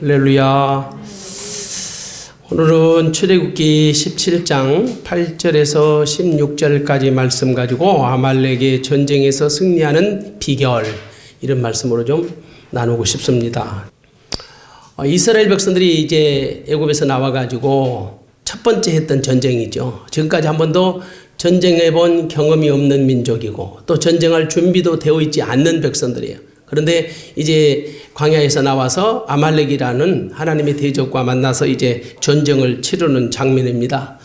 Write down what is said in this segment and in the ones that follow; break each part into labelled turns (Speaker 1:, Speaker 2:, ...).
Speaker 1: 할렐루야. 오늘은 출애굽기 17장 8절에서 16절까지 말씀 가지고 아말렉의 전쟁에서 승리하는 비결, 이런 말씀으로 좀 나누고 싶습니다. 이스라엘 백성들이 이제 애굽에서 나와 가지고 첫 번째 했던 전쟁이죠. 지금까지 한 번도 전쟁해 본 경험이 없는 민족이고 또 전쟁할 준비도 되어 있지 않는 백성들이에요. 그런데 이제 광야에서 나와서 아말렉이라는 하나님의 대적과 만나서 이제 전쟁을 치르는 장면입니다.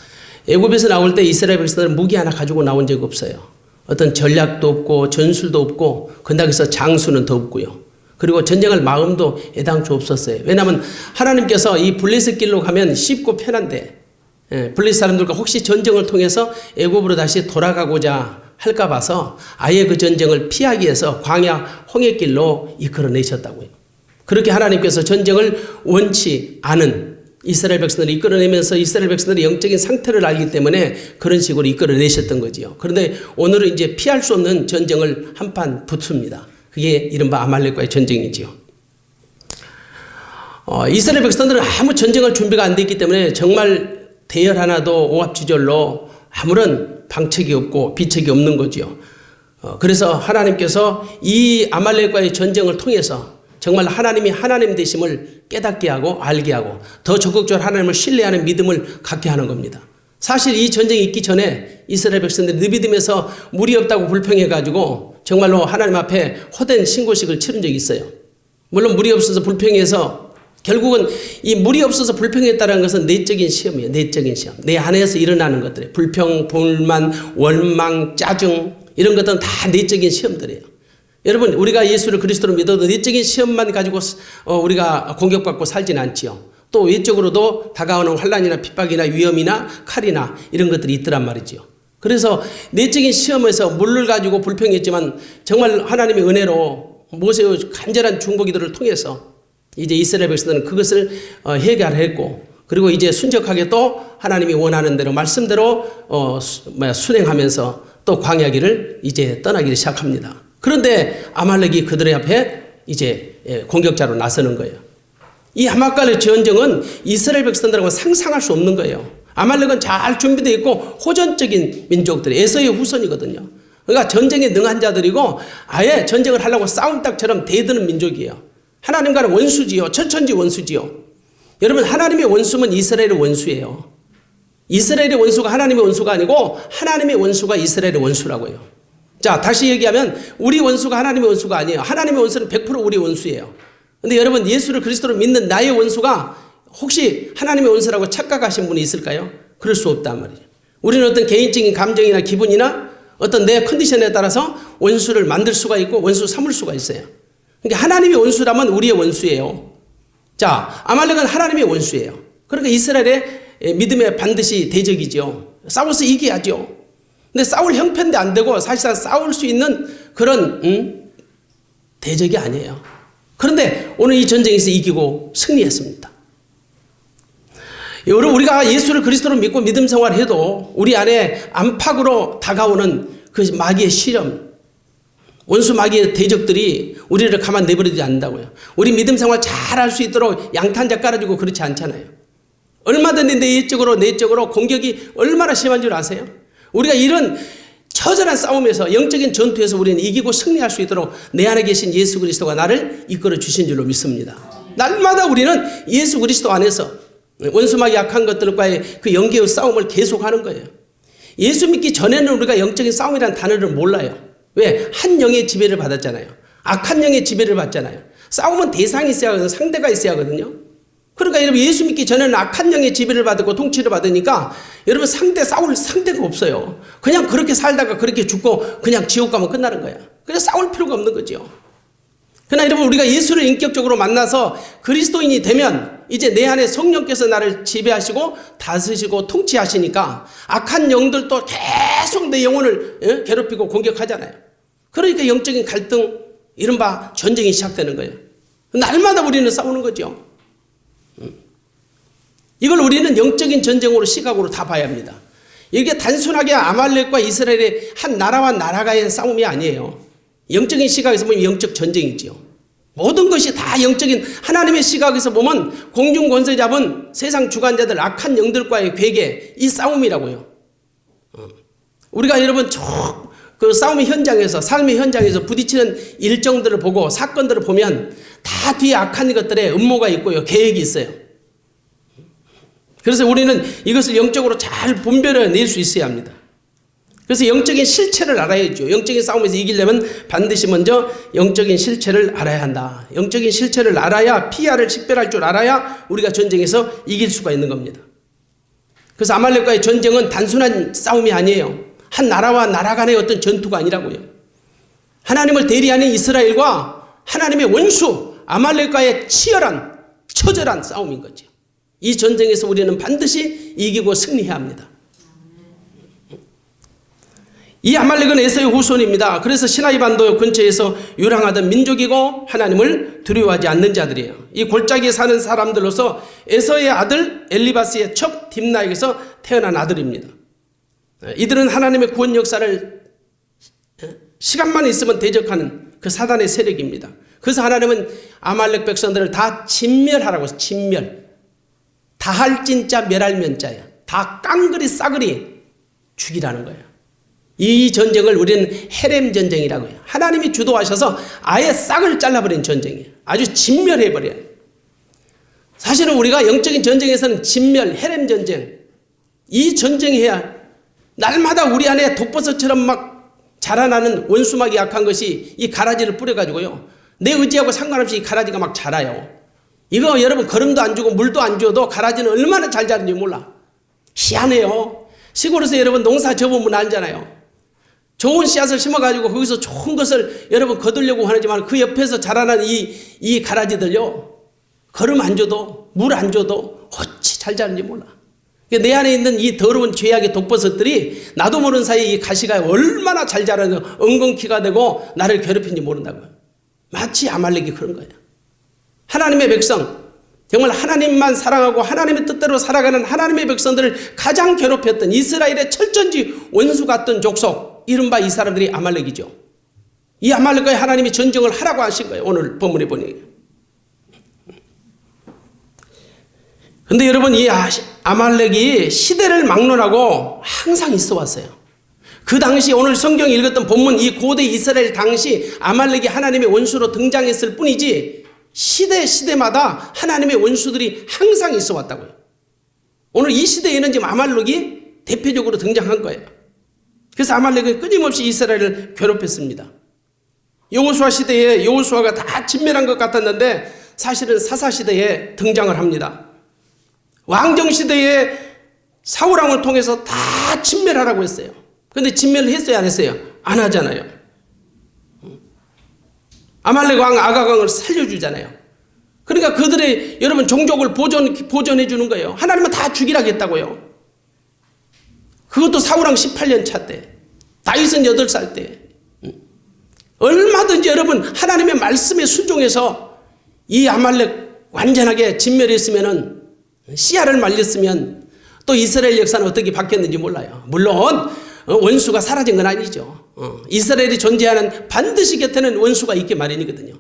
Speaker 1: 애굽에서 나올 때 이스라엘 백성들은 무기 하나 가지고 나온 적 없어요. 어떤 전략도 없고 전술도 없고 건너에서 장수는 더 없고요. 그리고 전쟁할 마음도 애당초 없었어요. 왜냐하면 하나님께서 이 블레셋 길로 가면 쉽고 편한데 블레셋 사람들과 혹시 전쟁을 통해서 애굽으로 다시 돌아가고자 할까 봐서 아예 그 전쟁을 피하기 위해서 광야 홍해길로 이끌어내셨다고요. 그렇게 하나님께서 전쟁을 원치 않은 이스라엘 백성들을 이끌어내면서 이스라엘 백성들의 영적인 상태를 알기 때문에 그런 식으로 이끌어내셨던 거지요. 그런데 오늘은 이제 피할 수 없는 전쟁을 한판 붙습니다. 그게 이른바 아말렉과의 전쟁이지요. 이스라엘 백성들은 아무 전쟁할 준비가 안 돼 있기 때문에 정말 대열 하나도 오합지졸로 아무런 방책이 없고 비책이 없는 거지요. 그래서 하나님께서 이 아말렉과의 전쟁을 통해서 정말 하나님이 하나님 되심을 깨닫게 하고 알게 하고 더 적극적으로 하나님을 신뢰하는 믿음을 갖게 하는 겁니다. 사실 이 전쟁이 있기 전에 이스라엘 백성들이 느비딤에서 물이 없다고 불평해가지고 정말로 하나님 앞에 헛된 신고식을 치른 적이 있어요. 물론 물이 없어서 불평해서 결국은 이 물이 없어서 불평했다는 것은 내적인 시험이에요. 내적인 시험. 내 안에서 일어나는 것들이에요. 불평, 불만, 원망, 짜증, 이런 것들은 다 내적인 시험들이에요. 여러분, 우리가 예수를 그리스도로 믿어도 내적인 시험만 가지고 우리가 공격받고 살지는 않지요. 또 외적으로도 다가오는 환난이나 핍박이나 위험이나 칼이나 이런 것들이 있더란 말이지요. 그래서 내적인 시험에서 물을 가지고 불평했지만 정말 하나님의 은혜로 모세의 간절한 중보기도를 통해서 이제 이스라엘 백성들은 그것을 해결했고 그리고 이제 순적하게 또 하나님이 원하는 대로 말씀대로 순행하면서 또 광야길을 이제 떠나기 시작합니다. 그런데 아말렉이 그들의 앞에 이제 공격자로 나서는 거예요. 이 아말렉과의 전쟁은 이스라엘 백성들하고 상상할 수 없는 거예요. 아말렉은 잘 준비되어 있고 호전적인 민족들이 에서의 후손이거든요. 그러니까 전쟁에 능한 자들이고 아예 전쟁을 하려고 싸움 딱처럼 대드는 민족이에요. 하나님과는 원수지요. 천천지 원수지요. 여러분, 하나님의 원수면 이스라엘의 원수예요. 이스라엘의 원수가 하나님의 원수가 아니고 하나님의 원수가 이스라엘의 원수라고요. 자, 다시 얘기하면 우리 원수가 하나님의 원수가 아니에요. 하나님의 원수는 100% 우리 원수예요. 근데 여러분, 예수를 그리스도로 믿는 나의 원수가 혹시 하나님의 원수라고 착각하신 분이 있을까요? 그럴 수 없단 말이죠. 우리는 어떤 개인적인 감정이나 기분이나 어떤 내 컨디션에 따라서 원수를 만들 수가 있고 원수 삼을 수가 있어요. 그러니까 하나님의 원수라면 우리의 원수예요. 자, 아말렉은 하나님의 원수예요. 그러니까 이스라엘의 믿음에 반드시 대적이죠. 싸워서 이겨야죠. 근데 싸울 형편도 안 되고 사실상 싸울 수 있는 그런 대적이 아니에요. 그런데 오늘 이 전쟁에서 이기고 승리했습니다. 여러분, 우리가 예수를 그리스도로 믿고 믿음 생활해도 우리 안에 안팎으로 다가오는 그 마귀의 시험, 원수 마귀의 대적들이 우리를 가만 내버리지 않는다고요. 우리 믿음 생활 잘 할 수 있도록 양탄자 깔아주고 그렇지 않잖아요. 얼마든지 내적으로 공격이 얼마나 심한 줄 아세요? 우리가 이런 처절한 싸움에서 영적인 전투에서 우리는 이기고 승리할 수 있도록 내 안에 계신 예수 그리스도가 나를 이끌어 주신 줄로 믿습니다. 날마다 우리는 예수 그리스도 안에서 원수 마귀 약한 것들과의 그 영계의 싸움을 계속하는 거예요. 예수 믿기 전에는 우리가 영적인 싸움이라는 단어를 몰라요. 왜? 한 영의 지배를 받았잖아요. 악한 영의 지배를 받잖아요. 싸움은 대상이 있어야 하거든요. 상대가 있어야 하거든요. 그러니까 여러분, 예수 믿기 전에는 악한 영의 지배를 받고 통치를 받으니까 여러분 싸울 상대가 없어요. 그냥 그렇게 살다가 그렇게 죽고 그냥 지옥 가면 끝나는 거야. 그냥 싸울 필요가 없는 거죠. 그러나 여러분, 우리가 예수를 인격적으로 만나서 그리스도인이 되면 이제 내 안에 성령께서 나를 지배하시고 다스리시고 통치하시니까 악한 영들도 계속 내 영혼을 괴롭히고 공격하잖아요. 그러니까 영적인 갈등, 이른바 전쟁이 시작되는 거예요. 날마다 우리는 싸우는 거죠. 이걸 우리는 영적인 전쟁으로 시각으로 다 봐야 합니다. 이게 단순하게 아말렉과 이스라엘의 한 나라와 나라가의 싸움이 아니에요. 영적인 시각에서 보면 영적 전쟁이지요. 모든 것이 다 영적인 하나님의 시각에서 보면 공중 권세 잡은 세상 주관자들 악한 영들과의 괴계, 이 싸움이라고요. 우리가 여러분 그 싸움의 현장에서, 삶의 현장에서 부딪히는 일정들을 보고 사건들을 보면 다 뒤에 악한 것들에 음모가 있고요, 계획이 있어요. 그래서 우리는 이것을 영적으로 잘 분별해낼 수 있어야 합니다. 그래서 영적인 실체를 알아야죠. 영적인 싸움에서 이기려면 반드시 먼저 영적인 실체를 알아야 한다. 영적인 실체를 알아야, 피하를 식별할 줄 알아야 우리가 전쟁에서 이길 수가 있는 겁니다. 그래서 아말렉과의 전쟁은 단순한 싸움이 아니에요. 한 나라와 나라 간의 어떤 전투가 아니라고요. 하나님을 대리하는 이스라엘과 하나님의 원수 아말렉과의 치열한, 처절한 싸움인 거죠. 이 전쟁에서 우리는 반드시 이기고 승리해야 합니다. 이 아말렉은 에서의 후손입니다. 그래서 시나이 반도 근처에서 유랑하던 민족이고 하나님을 두려워하지 않는 자들이에요. 이 골짜기에 사는 사람들로서 에서의 아들 엘리바스의 첩 딥나에게서 태어난 아들입니다. 이들은 하나님의 구원 역사를 시간만 있으면 대적하는 그 사단의 세력입니다. 그래서 하나님은 아말렉 백성들을 다 진멸하라고 해서 진멸. 다할 진짜 멸할 면자야. 다 깡그리 싸그리 죽이라는 거예요. 이 전쟁을 우리는 헤렘 전쟁이라고 해요. 하나님이 주도하셔서 아예 싹을 잘라버린 전쟁이에요. 아주 진멸해버려요. 사실은 우리가 영적인 전쟁에서는 진멸, 헤렘 전쟁, 이 전쟁해야 날마다 우리 안에 독버섯처럼 막 자라나는 원수막이 약한 것이 이 가라지를 뿌려가지고요, 내 의지하고 상관없이 이 가라지가 막 자라요. 이거 여러분 거름도 안 주고 물도 안 줘도 가라지는 얼마나 잘 자라는지 몰라. 희한해요. 시골에서 여러분 농사 접으면 알잖아요. 좋은 씨앗을 심어가지고 거기서 좋은 것을 여러분 거두려고 하지만 그 옆에서 자라는 이 가라지들요, 거름 안 줘도 물 안 줘도 어찌 잘 자라는지 몰라. 내 안에 있는 이 더러운 죄악의 독버섯들이 나도 모르는 사이에 이 가시가 얼마나 잘 자라는 엉겅퀴가 되고 나를 괴롭히는지 모른다고요. 마치 아말렉이 그런 거예요. 하나님의 백성, 정말 하나님만 사랑하고 하나님의 뜻대로 살아가는 하나님의 백성들을 가장 괴롭혔던 이스라엘의 철전지 원수 같던 족속, 이른바 이 사람들이 아말렉이죠. 이 아말렉과의 하나님이 전쟁을 하라고 하신 거예요. 오늘 본문에 보니. 근데 여러분, 이 아말렉이 시대를 막론하고 항상 있어 왔어요. 그 당시 오늘 성경 읽었던 본문, 이 고대 이스라엘 당시 아말렉이 하나님의 원수로 등장했을 뿐이지 시대마다 하나님의 원수들이 항상 있어 왔다고요. 오늘 이 시대에는 지금 아말렉이 대표적으로 등장한 거예요. 그래서 아말렉은 끊임없이 이스라엘을 괴롭혔습니다. 여호수아 시대에 여호수아가 다 진멸한 것 같았는데 사실은 사사 시대에 등장을 합니다. 왕정 시대에 사울왕을 통해서 다 진멸하라고 했어요. 그런데 진멸을 했어요, 안 했어요? 안 하잖아요. 아말렉 왕 아가강을 살려주잖아요. 그러니까 그들의 여러분 종족을 보존해 주는 거예요. 하나님은 다 죽이라고 했다고요. 그것도 사울왕 18년 차 때, 다윗은 8살 때. 얼마든지 여러분 하나님의 말씀에 순종해서 이 아말렉 완전하게 진멸했으면은, 씨알을 말렸으면 또 이스라엘 역사는 어떻게 바뀌었는지 몰라요. 물론 원수가 사라진 건 아니죠. 이스라엘이 존재하는 반드시 곁에는 원수가 있기 마련이거든요.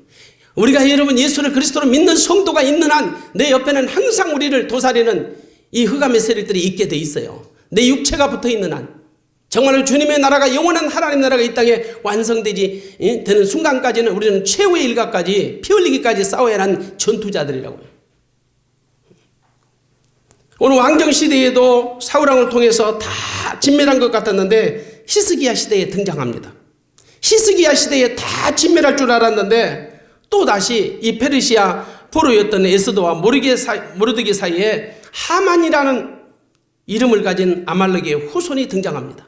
Speaker 1: 우리가 여러분 예수를 그리스도로 믿는 성도가 있는 한 내 옆에는 항상 우리를 도사리는 이 흑암의 세력들이 있게 돼 있어요. 내 육체가 붙어 있는 한, 정말로 주님의 나라가, 영원한 하나님 나라가 이 땅에 완성되지 되는 순간까지는 우리는 최후의 일각까지, 피 흘리기까지 싸워야 하는 전투자들이라고요. 오늘 왕정시대에도 사울왕을 통해서 다 진멸한 것 같았는데 히스기야 시대에 등장합니다. 히스기야 시대에 다 진멸할 줄 알았는데 또다시 이 페르시아 포로였던 에스더와 모르드게 사이에 하만이라는 이름을 가진 아말렉의 후손이 등장합니다.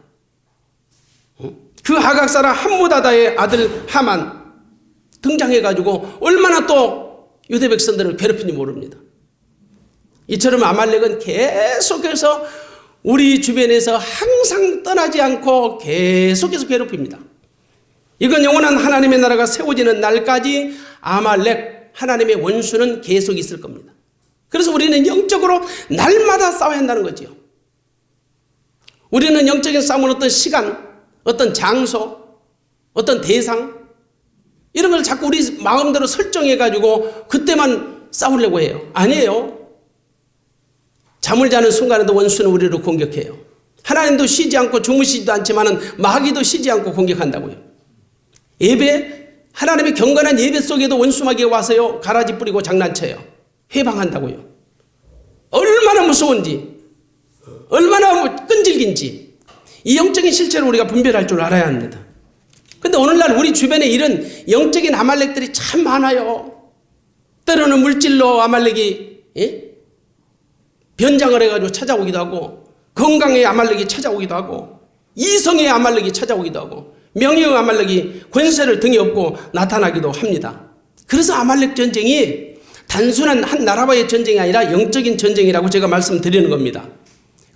Speaker 1: 그 하각 사람 함무다다의 아들 하만 등장해가지고 얼마나 또 유대 백성들을 괴롭히는지 모릅니다. 이처럼 아말렉은 계속해서 우리 주변에서 항상 떠나지 않고 계속해서 괴롭힙니다. 이건 영원한 하나님의 나라가 세워지는 날까지 아말렉, 하나님의 원수는 계속 있을 겁니다. 그래서 우리는 영적으로 날마다 싸워야 한다는 거죠. 우리는 영적인 싸움은 어떤 시간, 어떤 장소, 어떤 대상, 이런 걸 자꾸 우리 마음대로 설정해가지고 그때만 싸우려고 해요. 아니에요. 잠을 자는 순간에도 원수는 우리를 공격해요. 하나님도 쉬지 않고 주무시지도 않지만 마귀도 쉬지 않고 공격한다고요. 예배, 하나님의 경건한 예배 속에도 원수 마귀가 와서요, 가라지 뿌리고 장난쳐요. 해방한다고요. 얼마나 무서운지, 얼마나 끈질긴지 이 영적인 실체를 우리가 분별할 줄 알아야 합니다. 근데 오늘날 우리 주변에 이런 영적인 아말렉들이 참 많아요. 때로는 물질로 아말렉이 변장을 해가지고 찾아오기도 하고, 건강의 아말렉이 찾아오기도 하고, 이성의 아말렉이 찾아오기도 하고, 명예의 아말렉이 권세를 등에 업고 나타나기도 합니다. 그래서 아말렉 전쟁이 단순한 한 나라와의 전쟁이 아니라 영적인 전쟁이라고 제가 말씀드리는 겁니다.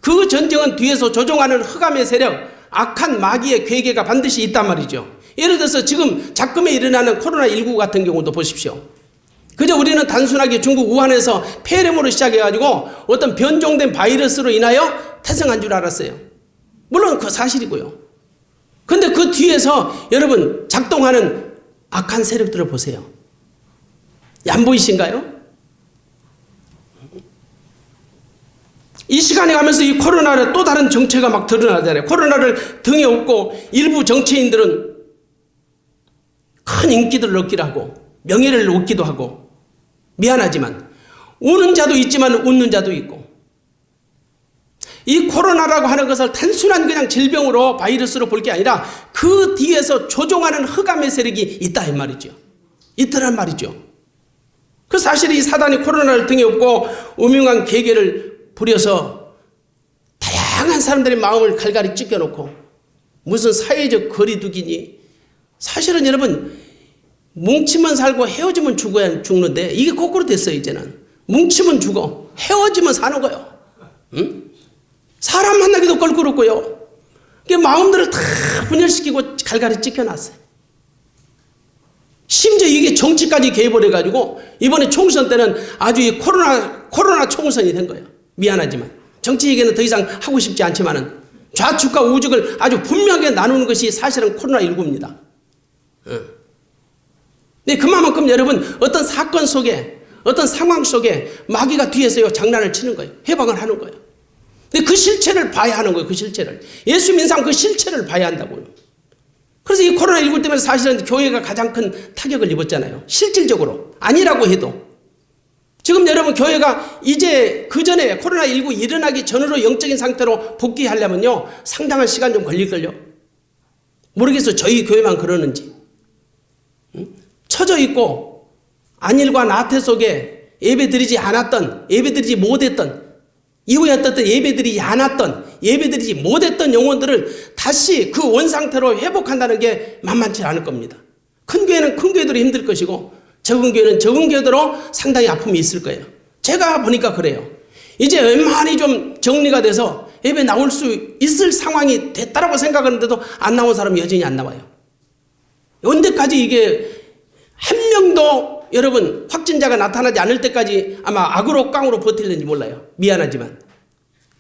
Speaker 1: 그 전쟁은 뒤에서 조종하는 흑암의 세력, 악한 마귀의 괴계가 반드시 있단 말이죠. 예를 들어서 지금 작금에 일어나는 코로나19 같은 경우도 보십시오. 그저 우리는 단순하게 중국 우한에서 폐렴으로 시작해가지고 어떤 변종된 바이러스로 인하여 태생한 줄 알았어요. 물론 그 사실이고요. 근데 그 뒤에서 여러분 작동하는 악한 세력들을 보세요. 안 보이신가요? 이 시간에 가면서 이 코로나를 또 다른 정체가 막 드러나잖아요. 코로나를 등에 업고 일부 정치인들은 큰 인기들을 얻기도 하고 명예를 얻기도 하고, 미안하지만 우는 자도 있지만 웃는 자도 있고, 이 코로나라고 하는 것을 단순한 그냥 질병으로 바이러스로 볼 게 아니라 그 뒤에서 조종하는 흑암의 세력이 있다 이 말이죠. 있더란 말이죠. 그 사실 이 사단이 코로나를 등에 업고 음흉한 계계를 부려서 다양한 사람들의 마음을 갈갈이 찢겨놓고 무슨 사회적 거리두기니, 사실은 여러분 뭉치면 살고 헤어지면 죽는데 이게 거꾸로 됐어요. 이제는 뭉치면 죽어, 헤어지면 사는 거예요. 응? 사람 만나기도 껄끄럽고요. 마음들을 다 분열시키고 갈갈이 찢겨놨어요. 심지어 이게 정치까지 개입을 해가지고 이번에 총선 때는 아주 이 코로나 총선이 된 거예요. 미안하지만 정치 얘기는 더 이상 하고 싶지 않지만은 좌측과 우측을 아주 분명하게 나누는 것이 사실은 코로나19입니다. 네, 그만큼 여러분 어떤 사건 속에, 어떤 상황 속에 마귀가 뒤에서요 장난을 치는 거예요. 해방을 하는 거예요. 근데 그 실체를 봐야 하는 거예요. 그 실체를. 예수 믿는 사람 그 실체를 봐야 한다고요. 그래서 이 코로나19 때문에 사실은 교회가 가장 큰 타격을 입었잖아요. 실질적으로 아니라고 해도. 지금 여러분 교회가 이제 그 전에 코로나19 일어나기 전으로 영적인 상태로 복귀하려면요 상당한 시간 좀 걸릴걸요. 모르겠어요. 저희 교회만 그러는지. 처져 있고 안일과 나태 속에 예배드리지 않았던, 예배드리지 못했던, 이후에 어떤 예배드리지 않았던, 예배드리지 못했던 영혼들을 다시 그 원상태로 회복한다는 게 만만치 않을 겁니다. 큰 교회는 큰 교회대로 힘들 것이고 적은 교회는 적은 교회대로 상당히 아픔이 있을 거예요. 제가 보니까 그래요. 이제 웬만히 좀 정리가 돼서 예배 나올 수 있을 상황이 됐다라고 생각하는데도 안 나온 사람이 여전히 안 나와요. 언제까지 이게 한 명도 여러분 확진자가 나타나지 않을 때까지 아마 악으로 깡으로 버틸는지 몰라요. 미안하지만.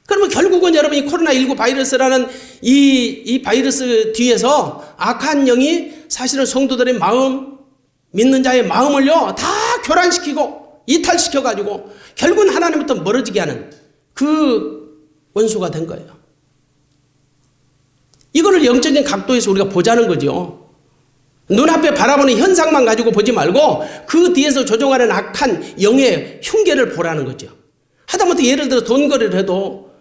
Speaker 1: 그러면 결국은 여러분 이 코로나19 바이러스라는 이 바이러스 뒤에서 악한 영이 사실은 성도들의 마음, 믿는 자의 마음을요 다 교란시키고 이탈시켜가지고 결국은 하나님부터 멀어지게 하는 그 원수가 된 거예요. 이거를 영적인 각도에서 우리가 보자는 거죠. 눈앞에 바라보는 현상만 가지고 보지 말고 그 뒤에서 조종하는 악한 영의 흉계를 보라는 거죠. 하다못해 예를 들어 돈거래를 해도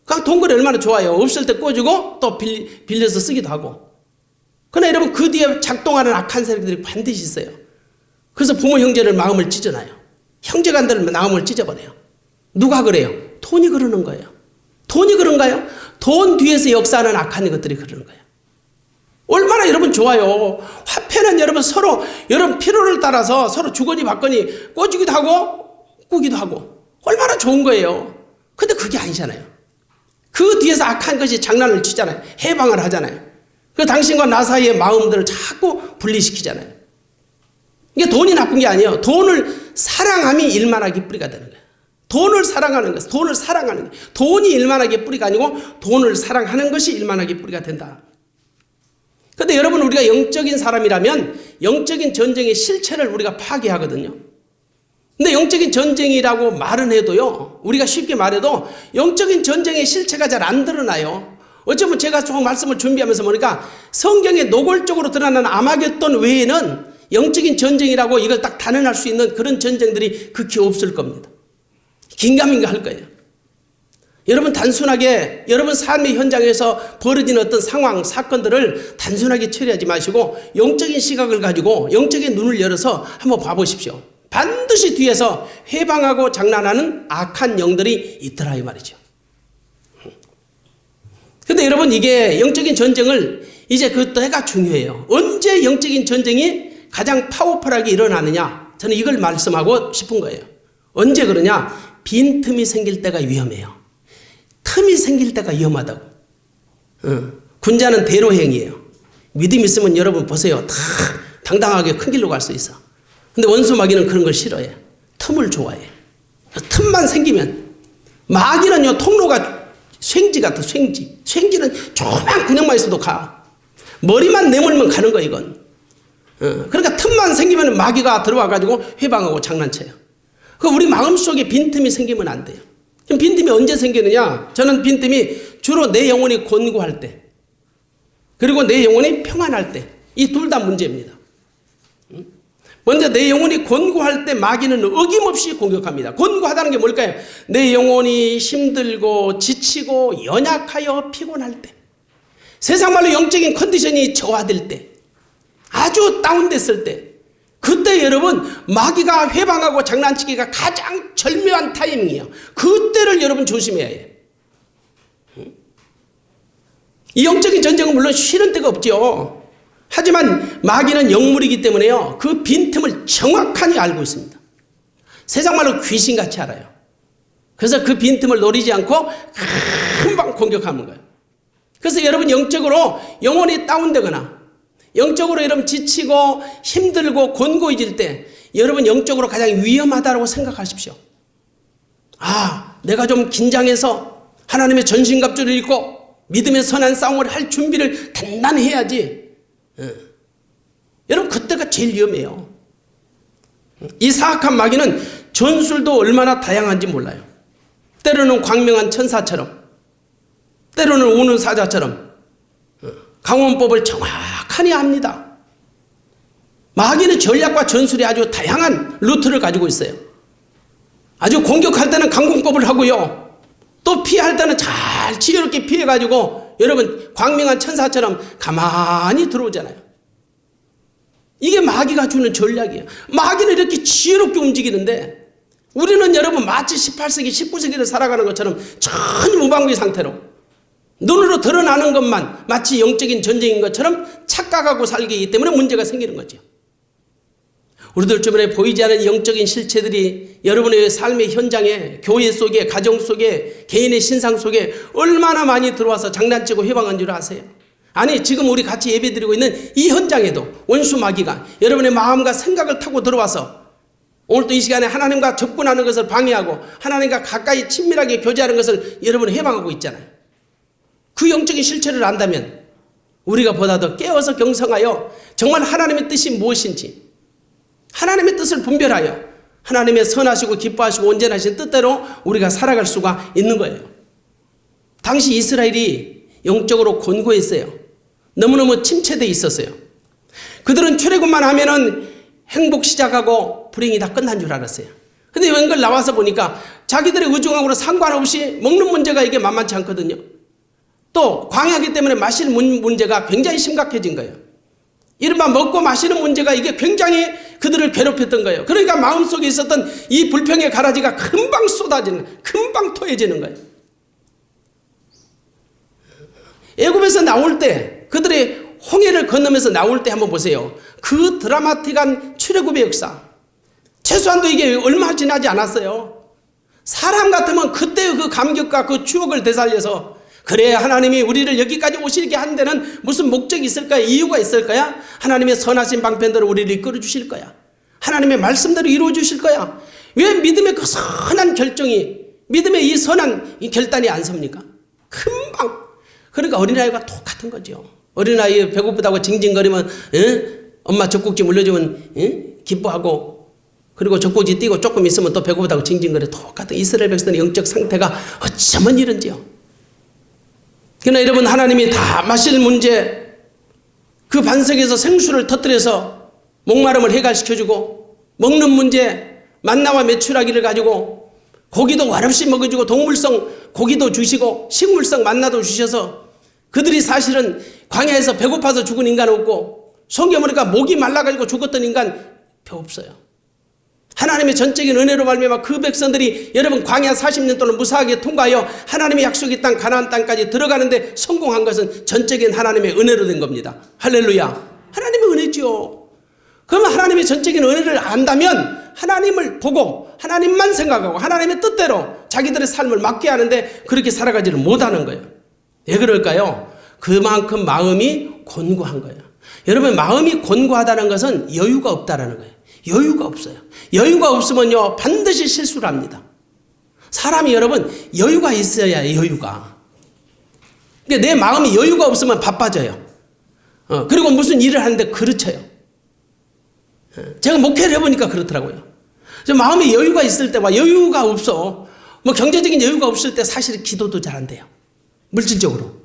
Speaker 1: 그 돈거래 얼마나 좋아요. 없을 때 꿔주고 또 빌려서 쓰기도 하고. 그러나 여러분 그 뒤에 작동하는 악한 세력들이 반드시 있어요. 그래서 부모 형제를 마음을 찢어놔요. 형제간들 마음을 찢어버려요. 누가 그래요? 돈이 그러는 거예요. 돈이 그런가요? 돈 뒤에서 역사하는 악한 것들이 그러는 거예요. 얼마나 여러분 좋아요. 화폐는 여러분 서로 여러분 필요를 따라서 서로 주거니 받거니 꿔주기도 하고 꾸기도 하고 얼마나 좋은 거예요. 근데 그게 아니잖아요. 그 뒤에서 악한 것이 장난을 치잖아요. 해방을 하잖아요. 그 당신과 나 사이의 마음들을 자꾸 분리시키잖아요. 이게 돈이 나쁜 게 아니에요. 돈을 사랑함이 일만하게 뿌리가 되는 거예요. 돈을 사랑하는 것, 돈을 사랑하는 것. 돈이 일만하게 뿌리가 아니고 돈을 사랑하는 것이 일만하게 뿌리가 된다. 근데 여러분, 우리가 영적인 사람이라면 영적인 전쟁의 실체를 우리가 파괴하거든요. 근데 영적인 전쟁이라고 말은 해도요, 우리가 쉽게 말해도 영적인 전쟁의 실체가 잘 안 드러나요. 어쩌면 제가 좀 말씀을 준비하면서 보니까 성경에 노골적으로 드러나는 아마겟돈 외에는 영적인 전쟁이라고 이걸 딱 단언할 수 있는 그런 전쟁들이 극히 없을 겁니다. 긴가민가 할 거예요. 여러분, 단순하게 여러분 삶의 현장에서 벌어지는 어떤 상황, 사건들을 단순하게 처리하지 마시고 영적인 시각을 가지고 영적인 눈을 열어서 한번 봐보십시오. 반드시 뒤에서 회방하고 장난하는 악한 영들이 있더라 이 말이죠. 근데 여러분, 이게 영적인 전쟁을 이제 그 때가 중요해요. 언제 영적인 전쟁이 가장 파워풀하게 일어나느냐, 저는 이걸 말씀하고 싶은 거예요. 언제 그러냐? 빈틈이 생길 때가 위험해요. 틈이 생길 때가 위험하다고. 군자는 대로행이에요. 믿음 있으면 여러분 보세요. 다 당당하게 큰 길로 갈 수 있어. 근데 원수 마귀는 그런 걸 싫어해. 틈을 좋아해. 틈만 생기면. 마귀는요, 통로가 쐐기 같아, 쐐기. 쐐기는 조그만 근육만 있어도 가. 머리만 내몰면 가는 거야, 이건. 그러니까 틈만 생기면 마귀가 들어와가지고 회방하고 장난쳐요. 그 우리 마음속에 빈틈이 생기면 안 돼요. 그럼 빈틈이 언제 생기느냐? 저는 빈틈이 주로 내 영혼이 곤고할 때, 그리고 내 영혼이 평안할 때, 이 둘 다 문제입니다. 먼저 내 영혼이 곤고할 때 마귀는 어김없이 공격합니다. 곤고하다는 게 뭘까요? 내 영혼이 힘들고 지치고 연약하여 피곤할 때, 세상 말로 영적인 컨디션이 저하될 때, 아주 다운됐을 때, 그때 여러분 마귀가 회방하고 장난치기가 가장 절묘한 타이밍이에요. 그때를 여러분 조심해야 해요. 이 영적인 전쟁은 물론 쉬는 때가 없죠. 하지만 마귀는 영물이기 때문에요, 그 빈틈을 정확하게 알고 있습니다. 세상 말로 귀신같이 알아요. 그래서 그 빈틈을 노리지 않고 금방 공격하는 거예요. 그래서 여러분 영적으로 영혼이 다운되거나 영적으로 여러분 지치고 힘들고 곤고해질 때 여러분 영적으로 가장 위험하다고 생각하십시오. 아, 내가 좀 긴장해서 하나님의 전신갑주를 입고 믿음의 선한 싸움을 할 준비를 단단히 해야지. 여러분, 그때가 제일 위험해요. 이 사악한 마귀는 전술도 얼마나 다양한지 몰라요. 때로는 광명한 천사처럼, 때로는 우는 사자처럼 강원법을 정확하게 합니다. 마귀는 전략과 전술이 아주 다양한 루트를 가지고 있어요. 아주 공격할 때는 강공법을 하고요, 또 피할 때는 잘 지혜롭게 피해가지고 여러분 광명한 천사처럼 가만히 들어오잖아요. 이게 마귀가 주는 전략이에요. 마귀는 이렇게 지혜롭게 움직이는데 우리는 여러분 마치 18세기 19세기를 살아가는 것처럼 전혀 무방비 상태로 눈으로 드러나는 것만 마치 영적인 전쟁인 것처럼 착각하고 살기 때문에 문제가 생기는 거죠. 우리들 주변에 보이지 않는 영적인 실체들이 여러분의 삶의 현장에, 교회 속에, 가정 속에, 개인의 신상 속에 얼마나 많이 들어와서 장난치고 회방한 줄 아세요? 아니, 지금 우리 같이 예배드리고 있는 이 현장에도 원수 마귀가 여러분의 마음과 생각을 타고 들어와서 오늘도 이 시간에 하나님과 접근하는 것을 방해하고 하나님과 가까이 친밀하게 교제하는 것을 여러분이 해방하고 있잖아요. 그 영적인 실체를 안다면 우리가 보다 더 깨어서 경성하여 정말 하나님의 뜻이 무엇인지, 하나님의 뜻을 분별하여 하나님의 선하시고 기뻐하시고 온전하신 뜻대로 우리가 살아갈 수가 있는 거예요. 당시 이스라엘이 영적으로 곤고했어요. 너무너무 침체되어 있었어요. 그들은 출애굽만 하면은 행복 시작하고 불행이 다 끝난 줄 알았어요. 근데 웬걸 나와서 보니까 자기들의 의중하고는 상관없이 먹는 문제가 이게 만만치 않거든요. 또 광야이기 때문에 마실 문제가 굉장히 심각해진 거예요. 이른바 먹고 마시는 문제가 이게 굉장히 그들을 괴롭혔던 거예요. 그러니까 마음속에 있었던 이 불평의 가라지가 금방 쏟아지는, 금방 토해지는 거예요. 애굽에서 나올 때, 그들의 홍해를 건너면서 나올 때 한번 보세요. 그 드라마틱한 출애굽의 역사, 최소한도 이게 얼마 지나지 않았어요. 사람 같으면 그때의 그 감격과 그 추억을 되살려서, 그래, 하나님이 우리를 여기까지 오시게 한 데는 무슨 목적이 있을까요? 이유가 있을까요? 하나님의 선하신 방편대로 우리를 이끌어 주실 거야. 하나님의 말씀대로 이루어 주실 거야. 왜 믿음의 그 선한 결정이, 믿음의 이 선한 이 결단이 안 섭니까? 금방. 그러니까 어린아이가 똑같은 거죠. 어린아이 배고프다고 징징거리면 엄마 젖꼭지 물려주면 기뻐하고, 그리고 젖꼭지 띄고 조금 있으면 또 배고프다고 징징거려. 똑같은 이스라엘 백성의 영적 상태가 어쩌면 이런지요. 그러나 여러분, 하나님이 다 마실 문제, 그 반석에서 생수를 터뜨려서 목마름을 해결시켜주고, 먹는 문제, 만나와 메추라기를 가지고 고기도 말없이 먹어주고, 동물성 고기도 주시고 식물성 만나도 주셔서 그들이 사실은 광야에서 배고파서 죽은 인간 없고, 성경보니까 목이 말라가지고 죽었던 인간 표 없어요. 하나님의 전적인 은혜로 말미암아 그 백성들이 여러분 광야 40년 동안 무사하게 통과하여 하나님의 약속의 땅 가나안 땅까지 들어가는데 성공한 것은 전적인 하나님의 은혜로 된 겁니다. 할렐루야. 하나님의 은혜죠. 그러면 하나님의 전적인 은혜를 안다면 하나님을 보고 하나님만 생각하고 하나님의 뜻대로 자기들의 삶을 맞게 하는데 그렇게 살아가지를 못하는 거예요. 왜 그럴까요? 그만큼 마음이 곤고한 거예요. 여러분, 마음이 곤고하다는 것은 여유가 없다라는 거예요. 여유가 없어요. 여유가 없으면요 반드시 실수를 합니다. 사람이 여러분 여유가 있어야 해요. 여유가. 그러니까 내 마음이 여유가 없으면 바빠져요. 그리고 무슨 일을 하는데 그르쳐요. 제가 목회를 해보니까 그렇더라고요. 마음에 여유가 있을 때와 여유가 없어. 뭐 경제적인 여유가 없을 때 사실 기도도 잘 안 돼요. 물질적으로.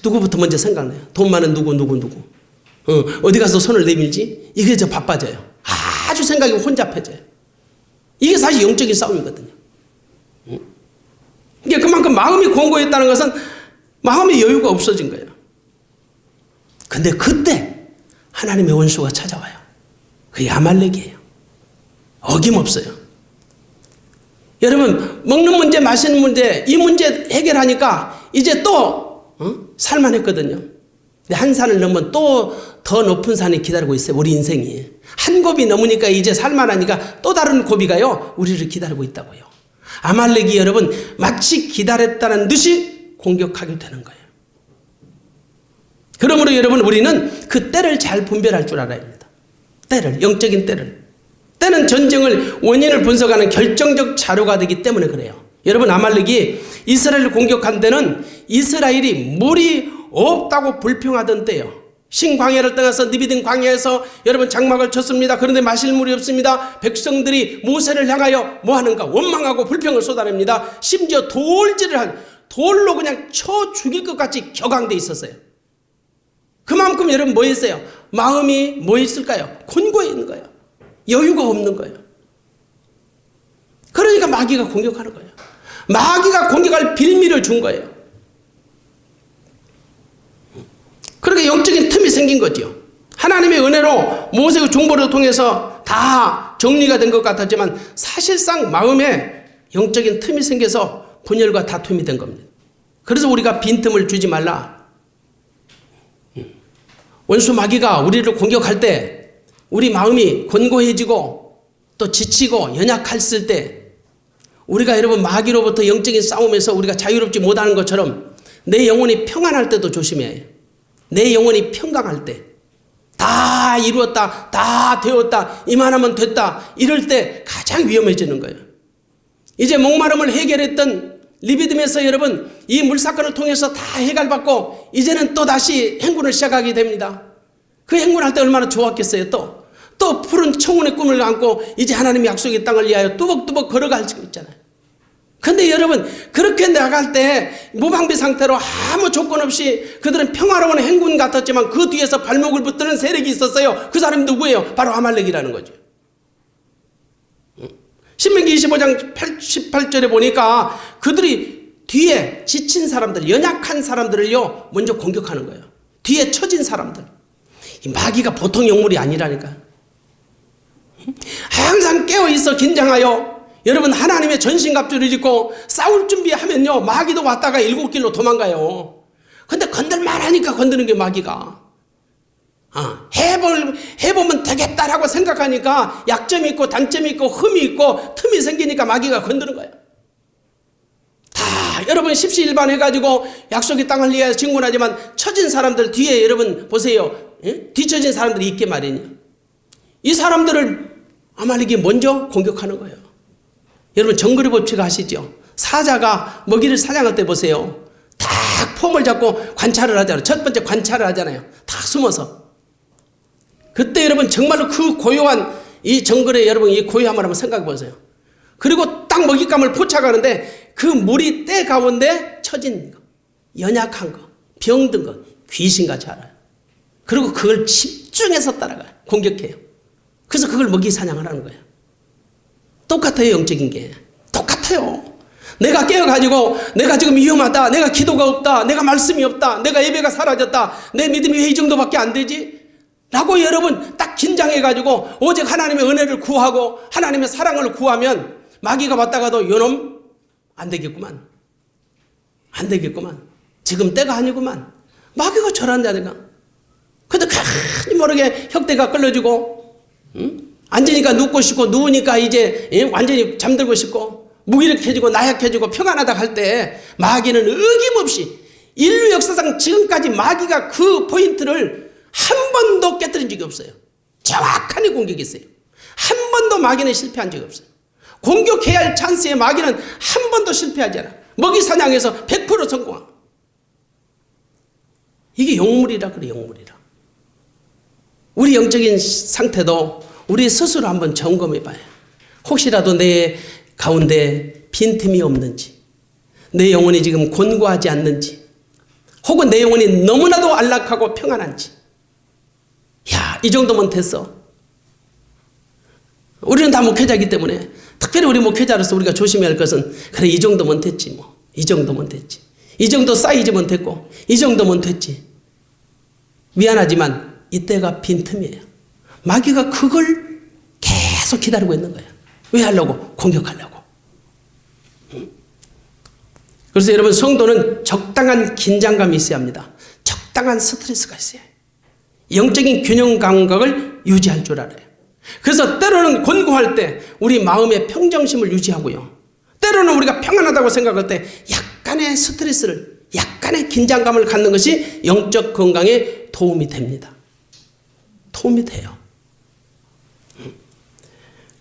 Speaker 1: 누구부터 먼저 생각나요? 돈 많은 누구. 어디 가서 손을 내밀지? 이게 저 바빠져요. 아주 생각이 혼잡해져요. 이게 사실 영적인 싸움이거든요. 이게 그만큼 마음이 공고했다는 것은 마음의 여유가 없어진 거예요. 근데 그때 하나님의 원수가 찾아와요. 그게 아말렉이에요. 어김없어요. 여러분, 먹는 문제, 마시는 문제, 이 문제 해결하니까 이제 또 살만했거든요. 근데 한 산을 넘으면 또 더 높은 산이 기다리고 있어요. 우리 인생이. 한 곱이 넘으니까 이제 살만하니까 또 다른 곱이가요 우리를 기다리고 있다고요. 아말렉이 여러분 마치 기다렸다는 듯이 공격하게 되는 거예요. 그러므로 여러분 우리는 그 때를 잘 분별할 줄 알아야 합니다. 때를, 영적인 때를. 때는 전쟁을 원인을 분석하는 결정적 자료가 되기 때문에 그래요. 여러분, 아말렉이 이스라엘을 공격한 때는 이스라엘이 물이 없다고 불평하던 때요. 신광야를 떠나서 느비딘 광야에서 여러분 장막을 쳤습니다. 그런데 마실 물이 없습니다. 백성들이 모세를 향하여 뭐하는가 원망하고 불평을 쏟아냅니다. 심지어 돌로 그냥 쳐 죽일 것 같이 격앙돼 있었어요. 그만큼 여러분 뭐 했어요? 마음이 뭐 있을까요? 곤고해 있는 거예요. 여유가 없는 거예요. 그러니까 마귀가 공격하는 거예요. 마귀가 공격할 빌미를 준 거예요. 그렇게 영적인 틈이 생긴 거죠. 하나님의 은혜로 모세의 중보를 통해서 다 정리가 된 것 같았지만 사실상 마음에 영적인 틈이 생겨서 분열과 다툼이 된 겁니다. 그래서 우리가 빈틈을 주지 말라. 원수 마귀가 우리를 공격할 때 우리 마음이 곤고해지고 또 지치고 연약했을 때 우리가 여러분 마귀로부터 영적인 싸움에서 우리가 자유롭지 못하는 것처럼 내 영혼이 평안할 때도 조심해야 해요. 내 영혼이 평강할 때, 다 이루었다, 다 되었다, 이만하면 됐다, 이럴 때 가장 위험해지는 거예요. 이제 목마름을 해결했던 리비딤에서 여러분 이 물사건을 통해서 다 해결받고 이제는 또 다시 행군을 시작하게 됩니다. 그 행군할 때 얼마나 좋았겠어요. 또 푸른 청운의 꿈을 안고 이제 하나님의 약속의 땅을 위하여 뚜벅뚜벅 걸어갈 수 있잖아요. 근데 여러분 그렇게 나갈 때 무방비 상태로 아무 조건 없이 그들은 평화로운 행군 같았지만 그 뒤에서 발목을 붙드는 세력이 있었어요. 그 사람이 누구예요? 바로 아말렉이라는 거죠. 신명기 25장 18절에 보니까 그들이 뒤에 지친 사람들, 연약한 사람들을요 먼저 공격하는 거예요. 뒤에 처진 사람들. 이 마귀가 보통 영물이 아니라니까. 항상 깨어있어 긴장하여 여러분 하나님의 전신갑주를 입고 싸울 준비하면요 마귀도 왔다가 7길로 도망가요. 근데 건들만 하니까 건드는 게 마귀가. 해보면 되겠다라고 생각하니까 약점이 있고 단점이 있고 흠이 있고 틈이 생기니까 마귀가 건드는 거예요. 다 여러분 십시일반 해가지고 약속의 땅을 위하여 진군하지만 처진 사람들 뒤에 여러분 보세요. 뒤처진 사람들이 있게 마련이에요. 이 사람들을 아말렉이 먼저 공격하는 거예요. 여러분 정글의 법칙 아시죠? 사자가 먹이를 사냥할 때 보세요. 딱 폼을 잡고 관찰을 하잖아요. 첫 번째 관찰을 하잖아요. 다 숨어서. 그때 여러분 정말로 그 고요한 이 정글에 여러분 이 고요함을 한번 생각해 보세요. 그리고 딱 먹잇감을 포착하는데 그 무리 때 가운데 처진 거, 연약한 거, 병든 거, 귀신같이 알아요. 그리고 그걸 집중해서 따라가요. 공격해요. 그래서 그걸 먹이 사냥을 하는 거예요. 똑같아요. 영적인 게. 똑같아요. 내가 깨어가지고 내가 지금 위험하다. 내가 기도가 없다. 내가 말씀이 없다. 내가 예배가 사라졌다. 내 믿음이 왜 이 정도밖에 안 되지? 라고 여러분 딱 긴장해가지고 오직 하나님의 은혜를 구하고 하나님의 사랑을 구하면 마귀가 왔다가도 요놈 안 되겠구만. 안 되겠구만. 지금 때가 아니구만. 마귀가 저란다니까. 근데 괜히 모르게 혁대가 끌려주고 앉으니까 눕고 싶고 누우니까 이제 완전히 잠들고 싶고 무기력해지고 나약해지고 평안하다 할 때 마귀는 어김없이 인류 역사상 지금까지 마귀가 그 포인트를 한 번도 깨뜨린 적이 없어요. 정확하게 공격했어요. 한 번도 마귀는 실패한 적이 없어요. 공격해야 할 찬스에 마귀는 한 번도 실패하지 않아. 먹이 사냥해서 100% 성공하고. 이게 영물이라 그래. 영물이라. 우리 영적인 상태도 우리 스스로 한번 점검해 봐요. 혹시라도 내 가운데 빈틈이 없는지, 내 영혼이 지금 곤고하지 않는지, 혹은 내 영혼이 너무나도 안락하고 평안한지. 야, 이 정도면 됐어. 우리는 다 목회자이기 때문에 특별히 우리 목회자로서 우리가 조심해야 할 것은 그래 이 정도면 됐지 뭐. 이 정도면 됐지. 이 정도 사이즈면 됐고 이 정도면 됐지. 미안하지만 이때가 빈틈이에요. 마귀가 그걸 계속 기다리고 있는 거예요. 왜 하려고? 공격하려고. 그래서 여러분 성도는 적당한 긴장감이 있어야 합니다. 적당한 스트레스가 있어야 해요. 영적인 균형 감각을 유지할 줄 알아요. 그래서 때로는 곤고할 때 우리 마음의 평정심을 유지하고요. 때로는 우리가 평안하다고 생각할 때 약간의 스트레스를, 약간의 긴장감을 갖는 것이 영적 건강에 도움이 됩니다. 도움이 돼요.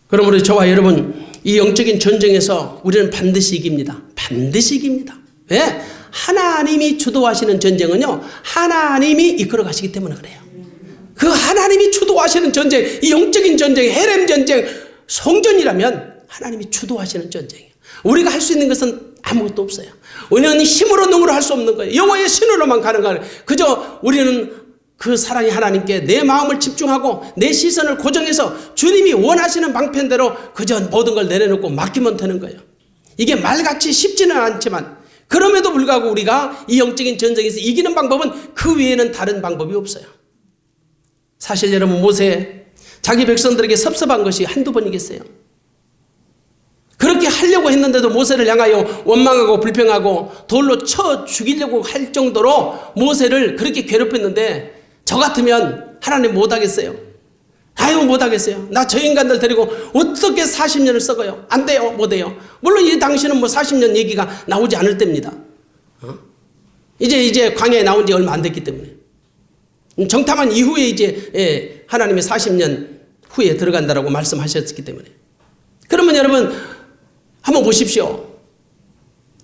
Speaker 1: 그러므로 저와 여러분 이 영적인 전쟁에서 우리는 반드시 이깁니다. 반드시 이깁니다. 왜? 하나님이 주도하시는 전쟁은요, 하나님이 이끌어 가시기 때문에 그래요. 그 하나님이 주도하시는 전쟁, 이 영적인 전쟁, 헤렘 전쟁, 성전이라면 하나님이 주도하시는 전쟁이에요. 우리가 할 수 있는 것은 아무것도 없어요. 우리는 힘으로 능으로 할 수 없는 거예요. 여호와의 신으로만 가는 거예요. 그저 우리는 그 사랑의 하나님께 내 마음을 집중하고 내 시선을 고정해서 주님이 원하시는 방편대로 그저 모든 걸 내려놓고 맡기면 되는 거예요. 이게 말같이 쉽지는 않지만 그럼에도 불구하고 우리가 이 영적인 전쟁에서 이기는 방법은 그 외에는 다른 방법이 없어요. 사실 여러분 모세 자기 백성들에게 섭섭한 것이 한두 번이겠어요. 그렇게 하려고 했는데도 모세를 향하여 원망하고 불평하고 돌로 쳐 죽이려고 할 정도로 모세를 그렇게 괴롭혔는데 저 같으면 하나님 못하겠어요. 아유 못하겠어요. 나 저 인간들 데리고 어떻게 40년을 썩어요. 안 돼요. 못해요. 물론 이 당시는 뭐 40년 얘기가 나오지 않을 때입니다. 이제 광야에 나온 지 얼마 안 됐기 때문에 정탐한 이후에 이제 하나님의 40년 후에 들어간다라고 말씀하셨기 때문에. 그러면 여러분 한번 보십시오.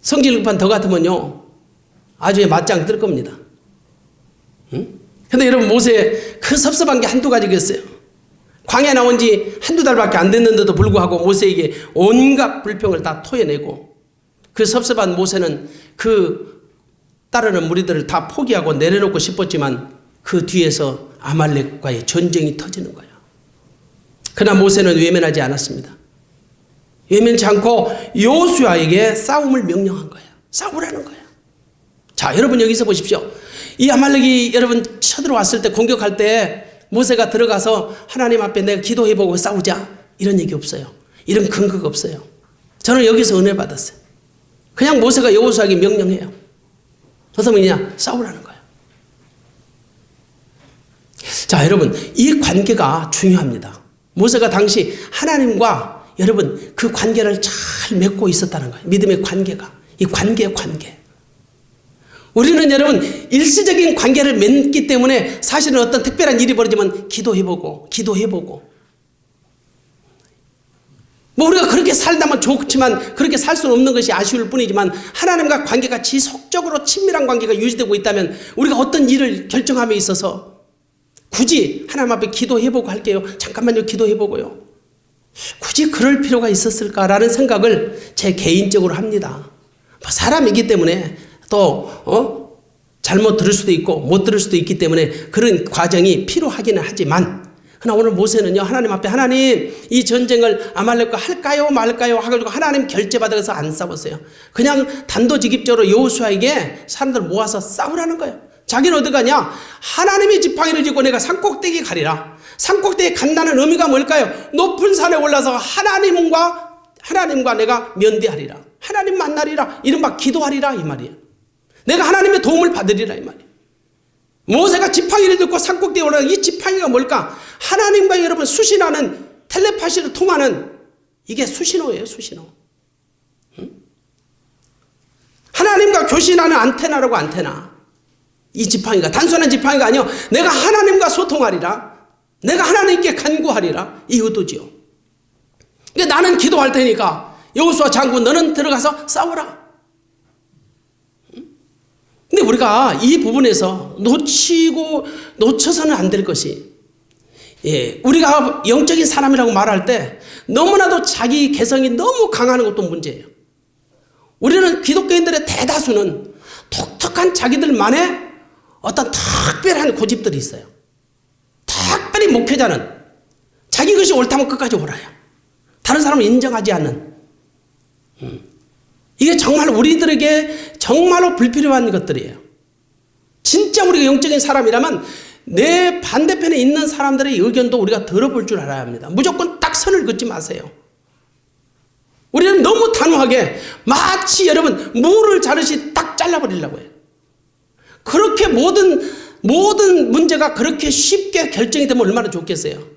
Speaker 1: 성질 급한 더 같으면요 아주 맞짱 뜰 겁니다. 근데 여러분 모세 그 섭섭한 게 한두 가지겠어요. 광야 나온 지 한두 달밖에 안 됐는데도 불구하고 모세에게 온갖 불평을 다 토해내고 그 섭섭한 모세는 그 따르는 무리들을 다 포기하고 내려놓고 싶었지만 그 뒤에서 아말렉과의 전쟁이 터지는 거예요. 그러나 모세는 외면하지 않았습니다. 외면치 않고 여호수아에게 싸움을 명령한 거예요. 싸우라는 거예요. 자, 여러분 여기서 보십시오. 이 아말렉이 여러분 쳐들어왔을 때 공격할 때 모세가 들어가서 하나님 앞에 내가 기도해보고 싸우자 이런 얘기 없어요. 이런 근거가 없어요. 저는 여기서 은혜 받았어요. 그냥 모세가 여호수아에게 명령해요. 어떤 의미냐? 싸우라는 거예요. 자, 여러분 이 관계가 중요합니다. 모세가 당시 하나님과 여러분 그 관계를 잘 맺고 있었다는 거예요. 믿음의 관계가. 이 관계. 우리는 여러분 일시적인 관계를 맺기 때문에 사실은 어떤 특별한 일이 벌어지면 기도해보고 뭐 우리가 그렇게 살다면 좋지만 그렇게 살 수는 없는 것이 아쉬울 뿐이지만 하나님과 관계가 지속적으로 친밀한 관계가 유지되고 있다면 우리가 어떤 일을 결정함에 있어서 굳이 하나님 앞에 기도해보고 할게요. 잠깐만요, 기도해보고요. 굳이 그럴 필요가 있었을까라는 생각을 제 개인적으로 합니다. 사람이기 때문에 또 잘못 들을 수도 있고 못 들을 수도 있기 때문에 그런 과정이 필요하기는 하지만, 그러나 오늘 모세는요, 하나님 앞에 하나님 이 전쟁을 아말렉과 할까요 말까요 하고 하나님 결제받아서 안 싸웠어요. 그냥 단도직입적으로 여호수아에게 사람들 모아서 싸우라는 거예요. 자기는 어디 가냐? 하나님이 지팡이를 쥐고 내가 산꼭대기 가리라. 산꼭대기 간다는 의미가 뭘까요? 높은 산에 올라서 하나님과 내가 면대하리라. 하나님 만나리라. 이른바 기도하리라 이 말이에요. 내가 하나님의 도움을 받으리라 이 말이에요. 모세가 지팡이를 들고 산꼭대기에 올라가는 이 지팡이가 뭘까? 하나님과 여러분 수신하는, 텔레파시로 통하는, 이게 수신호예요, 수신호. 하나님과 교신하는 안테나라고, 안테나. 이 지팡이가 단순한 지팡이가 아니요, 내가 하나님과 소통하리라, 내가 하나님께 간구하리라, 이 의도지요. 그러니까 나는 기도할 테니까 여호수아 장군 너는 들어가서 싸워라. 근데 우리가 이 부분에서 놓쳐서는 안 될 것이, 우리가 영적인 사람이라고 말할 때 너무나도 자기 개성이 너무 강한 것도 문제예요. 우리는 기독교인들의 대다수는 독특한 자기들만의 어떤 특별한 고집들이 있어요. 특별히 목회자는 자기 것이 옳다면 끝까지 옳아요. 다른 사람을 인정하지 않는, 이게 정말 우리들에게 정말로 불필요한 것들이에요. 진짜 우리가 영적인 사람이라면 내 반대편에 있는 사람들의 의견도 우리가 들어볼 줄 알아야 합니다. 무조건 딱 선을 긋지 마세요. 우리는 너무 단호하게 마치 여러분 무를 자르시 딱 잘라버리려고 해요. 그렇게 모든 문제가 그렇게 쉽게 결정이 되면 얼마나 좋겠어요.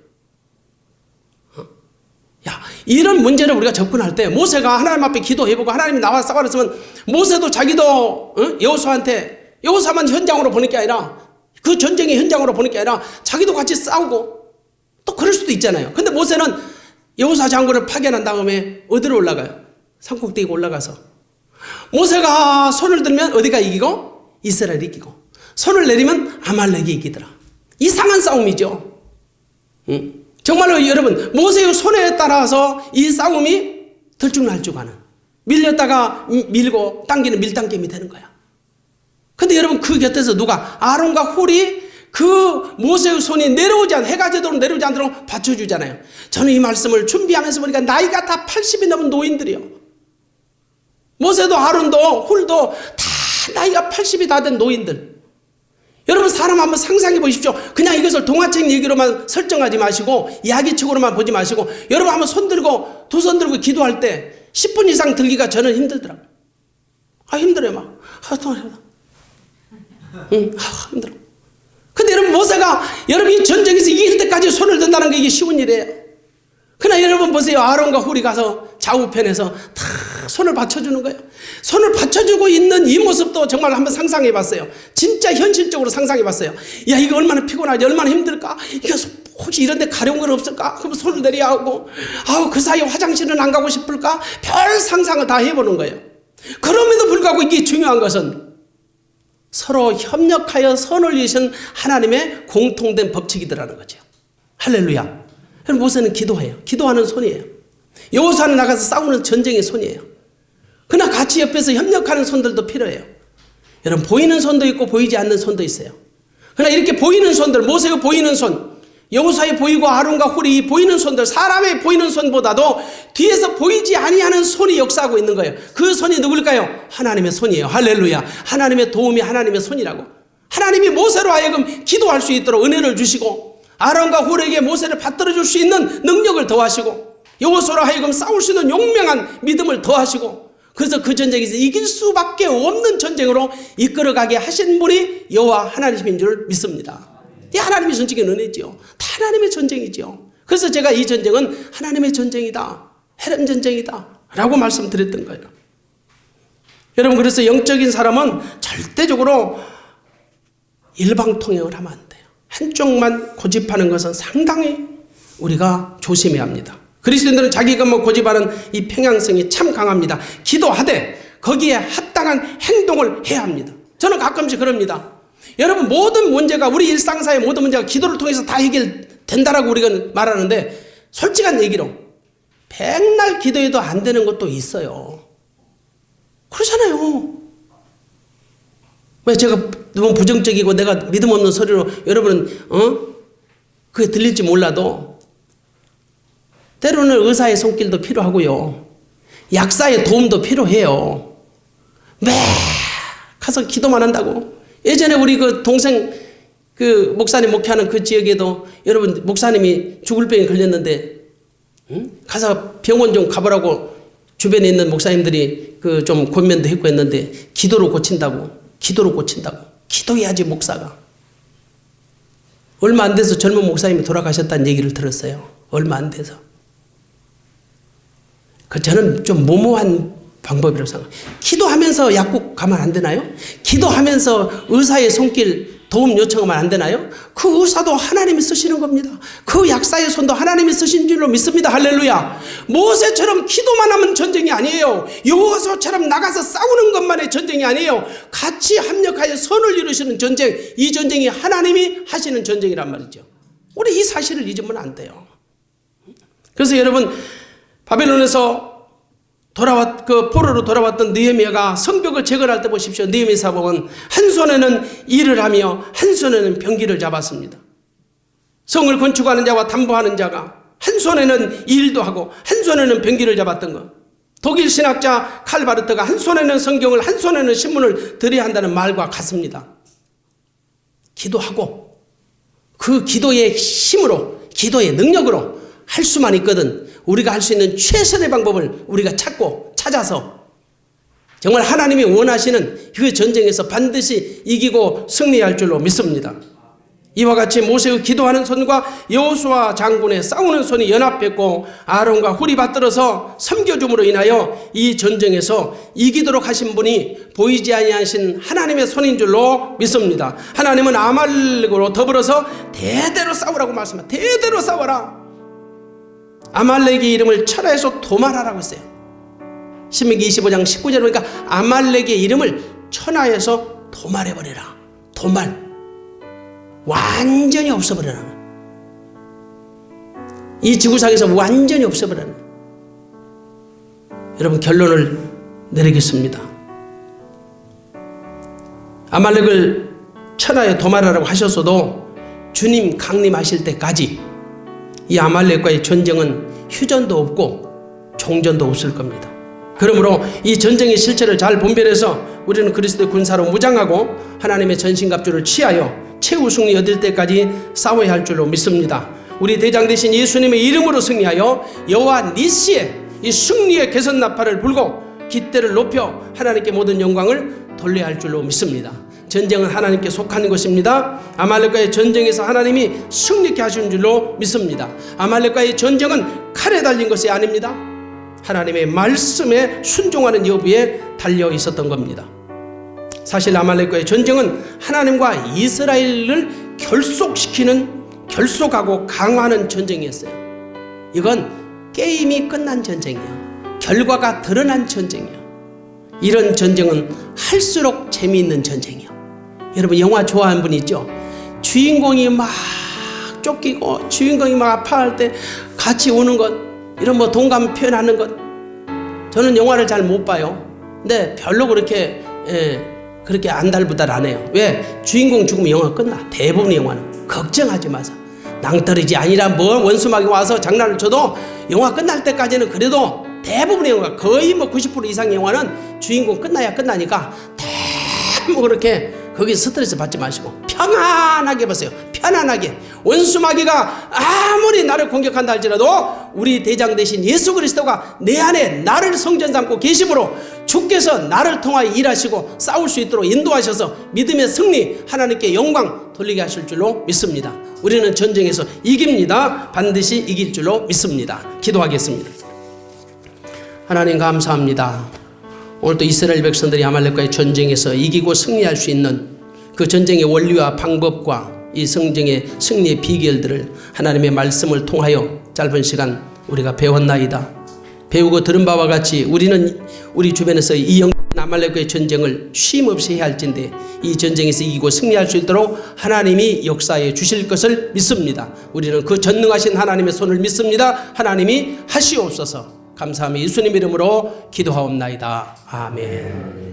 Speaker 1: 이런 문제를 우리가 접근할 때 모세가 하나님 앞에 기도해보고 하나님이 나와 싸우랬으면 모세도 자기도 여호수아만 현장으로 보낼 게 아니라, 그 전쟁의 현장으로 보낼 게 아니라 자기도 같이 싸우고 또 그럴 수도 있잖아요. 근데 모세는 여호수아 장군을 파견한 다음에 어디로 올라가요? 산꼭대기에 올라가서 모세가 손을 들면 어디가 이기고? 이스라엘이 이기고, 손을 내리면 아말렉이 이기더라. 이상한 싸움이죠. 정말로 여러분 모세의 손에 따라서 이 싸움이 들쭉날쭉하는, 밀렸다가 밀고 당기는 밀당겜이 되는 거야. 근데 여러분 그 곁에서 누가, 아론과 홀이 그 모세의 손이 해가 지도록 내려오지 않도록 받쳐주잖아요. 저는 이 말씀을 준비하면서 보니까 나이가 다 80이 넘은 노인들이요. 모세도 아론도 홀도 다 나이가 80이 다 된 노인들. 여러분 사람 한번 상상해 보십시오. 그냥 이것을 동화책 얘기로만 설정하지 마시고 이야기책으로만 보지 마시고, 여러분 한번 두 손 들고 기도할 때 10분 이상 들기가 저는 힘들더라고요. 힘들어요 막. 힘들어. 근데 여러분 모세가 이 전쟁에서 이길 때까지 손을 든다는 게 이게 쉬운 일이에요. 그러나 여러분 보세요. 아론과 홀이 가서 좌우편에서 다 손을 받쳐주는 거예요. 손을 받쳐주고 있는 이 모습도 정말 한번 상상해 봤어요. 진짜 현실적으로 상상해 봤어요. 야, 이거 얼마나 피곤하지, 얼마나 힘들까? 이거 혹시 이런 데 가려운 건 없을까? 그럼 손을 내려야 하고, 그 사이에 화장실은 안 가고 싶을까? 별 상상을 다 해보는 거예요. 그럼에도 불구하고 이게 중요한 것은 서로 협력하여 선을 이으신 하나님의 공통된 법칙이더라는 거죠. 할렐루야. 모세는 기도해요. 기도하는 손이에요. 여호수아는 나가서 싸우는 전쟁의 손이에요. 그러나 같이 옆에서 협력하는 손들도 필요해요. 여러분 보이는 손도 있고 보이지 않는 손도 있어요. 그러나 이렇게 보이는 손들, 모세의 보이는 손, 여호수아의 보이고 아론과 홀이 보이는 손들, 사람의 보이는 손보다도 뒤에서 보이지 아니하는 손이 역사하고 있는 거예요. 그 손이 누굴까요? 하나님의 손이에요. 할렐루야. 하나님의 도움이 하나님의 손이라고. 하나님이 모세로 하여금 기도할 수 있도록 은혜를 주시고, 아론과 홀에게 모세를 받들어 줄 수 있는 능력을 더하시고, 여호수아로 하여금 싸울 수 있는 용맹한 믿음을 더하시고, 그래서 그 전쟁에서 이길 수밖에 없는 전쟁으로 이끌어가게 하신 분이 여호와 하나님인 줄 믿습니다. 이 하나님의 전쟁의 은혜지요. 다 하나님의 전쟁이지요. 그래서 제가 이 전쟁은 하나님의 전쟁이다, 헤렘 전쟁이다 라고 말씀드렸던 거예요. 여러분 그래서 영적인 사람은 절대적으로 일방통행을 하면 안 돼요. 한쪽만 고집하는 것은 상당히 우리가 조심해야 합니다. 그리스도인들은 자기가 고집하는 이 평양성이 참 강합니다. 기도하되 거기에 합당한 행동을 해야 합니다. 저는 가끔씩 그럽니다. 여러분, 모든 문제가, 우리 일상사의 모든 문제가 기도를 통해서 다 해결된다라고 우리가 말하는데, 솔직한 얘기로 백날 기도해도 안 되는 것도 있어요. 그러잖아요. 왜 제가 너무 부정적이고 내가 믿음 없는 소리로 여러분은 그게 들릴지 몰라도 때로는 의사의 손길도 필요하고요. 약사의 도움도 필요해요. 매 가서 기도만 한다고. 예전에 우리 그 동생 그 목사님 목회하는 그 지역에도 여러분 목사님이 죽을 병에 걸렸는데 가서 병원 좀 가보라고 주변에 있는 목사님들이 그 좀 권면도 했고 했는데 기도로 고친다고. 기도해야지 목사가. 얼마 안 돼서 젊은 목사님이 돌아가셨다는 얘기를 들었어요. 얼마 안 돼서. 저는 좀 모모한 방법이라고 생각해요. 기도하면서 약국 가면 안 되나요? 기도하면서 의사의 손길 도움 요청하면 안 되나요? 그 의사도 하나님이 쓰시는 겁니다. 그 약사의 손도 하나님이 쓰신 줄로 믿습니다. 할렐루야. 모세처럼 기도만 하면 전쟁이 아니에요. 여호수아처럼 나가서 싸우는 것만의 전쟁이 아니에요. 같이 합력하여 선을 이루시는 전쟁, 이 전쟁이 하나님이 하시는 전쟁이란 말이죠. 우리 이 사실을 잊으면 안 돼요. 그래서 여러분, 바벨론에서 포로로 돌아왔던 느헤미야가 성벽을 재건할 때 보십시오. 느헤미야 사복은 한 손에는 일을 하며 한 손에는 병기를 잡았습니다. 성을 건축하는 자와 담보하는 자가 한 손에는 일도 하고 한 손에는 병기를 잡았던 것. 독일 신학자 칼바르트가 한 손에는 성경을 한 손에는 신문을 들여야 한다는 말과 같습니다. 기도하고 그 기도의 힘으로, 기도의 능력으로 할 수만 있거든 우리가 할 수 있는 최선의 방법을 우리가 찾아서 정말 하나님이 원하시는 그 전쟁에서 반드시 이기고 승리할 줄로 믿습니다. 이와 같이 모세의 기도하는 손과 여호수아 장군의 싸우는 손이 연합했고 아론과 훌이 받들어서 섬겨줌으로 인하여 이 전쟁에서 이기도록 하신 분이 보이지 아니하신 하나님의 손인 줄로 믿습니다. 하나님은 아말렉으로 더불어서 대대로 싸우라고 말씀합니다. 대대로 싸워라. 아말렉의 이름을 천하에서 도말하라고 했어요. 신명기 25장 19절에 보니까 아말렉의 이름을 천하에서 도말해버려라. 도말. 완전히 없어버려라. 이 지구상에서 완전히 없어버려라. 여러분, 결론을 내리겠습니다. 아말렉을 천하에 도말하라고 하셨어도 주님 강림하실 때까지 이 아말렉과의 전쟁은 휴전도 없고 종전도 없을 겁니다. 그러므로 이 전쟁의 실체를 잘 분별해서 우리는 그리스도의 군사로 무장하고 하나님의 전신갑주를 취하여 최후 승리 얻을 때까지 싸워야 할 줄로 믿습니다. 우리 대장 되신 예수님의 이름으로 승리하여 여호와 니시의 이 승리의 개선 나팔을 불고 깃대를 높여 하나님께 모든 영광을 돌려야 할 줄로 믿습니다. 전쟁은 하나님께 속하는 것입니다. 아말렉과의 전쟁에서 하나님이 승리케 하신 줄로 믿습니다. 아말렉과의 전쟁은 칼에 달린 것이 아닙니다. 하나님의 말씀에 순종하는 여부에 달려 있었던 겁니다. 사실 아말렉과의 전쟁은 하나님과 이스라엘을 결속하고 강화하는 전쟁이었어요. 이건 게임이 끝난 전쟁이야. 결과가 드러난 전쟁이야. 이런 전쟁은 할수록 재미있는 전쟁이야. 여러분, 영화 좋아하는 분 있죠? 주인공이 막 쫓기고 주인공이 막 아파할 때 같이 우는 것, 이런 동감 표현하는 것. 저는 영화를 잘 못 봐요. 근데 별로 그렇게 안달부달 안 해요. 왜? 주인공 죽으면 영화 끝나. 대부분의 영화는. 걱정하지 마세요. 낭떠러지 아니라 원수막이 와서 장난을 쳐도 영화 끝날 때까지는 그래도 대부분의 영화, 거의 90% 이상의 영화는 주인공 끝나야 끝나니까 그렇게 거기 스트레스 받지 마시고 편안하게 보세요. 편안하게. 원수마귀가 아무리 나를 공격한다 할지라도 우리 대장 되신 예수 그리스도가 내 안에 나를 성전 삼고 계심으로 주께서 나를 통하여 일하시고 싸울 수 있도록 인도하셔서 믿음의 승리, 하나님께 영광 돌리게 하실 줄로 믿습니다. 우리는 전쟁에서 이깁니다. 반드시 이길 줄로 믿습니다. 기도하겠습니다. 하나님 감사합니다. 오늘도 이스라엘 백성들이 아말렉과의 전쟁에서 이기고 승리할 수 있는 그 전쟁의 원리와 방법과 이 성쟁의 승리의 비결들을 하나님의 말씀을 통하여 짧은 시간 우리가 배웠나이다. 배우고 들은 바와 같이 우리는 우리 주변에서 이 영적인 아말렉과의 전쟁을 쉼없이 해야 할진데 이 전쟁에서 이기고 승리할 수 있도록 하나님이 역사해 주실 것을 믿습니다. 우리는 그 전능하신 하나님의 손을 믿습니다. 하나님이 하시옵소서. 감사하며 예수님 이름으로 기도하옵나이다. 아멘.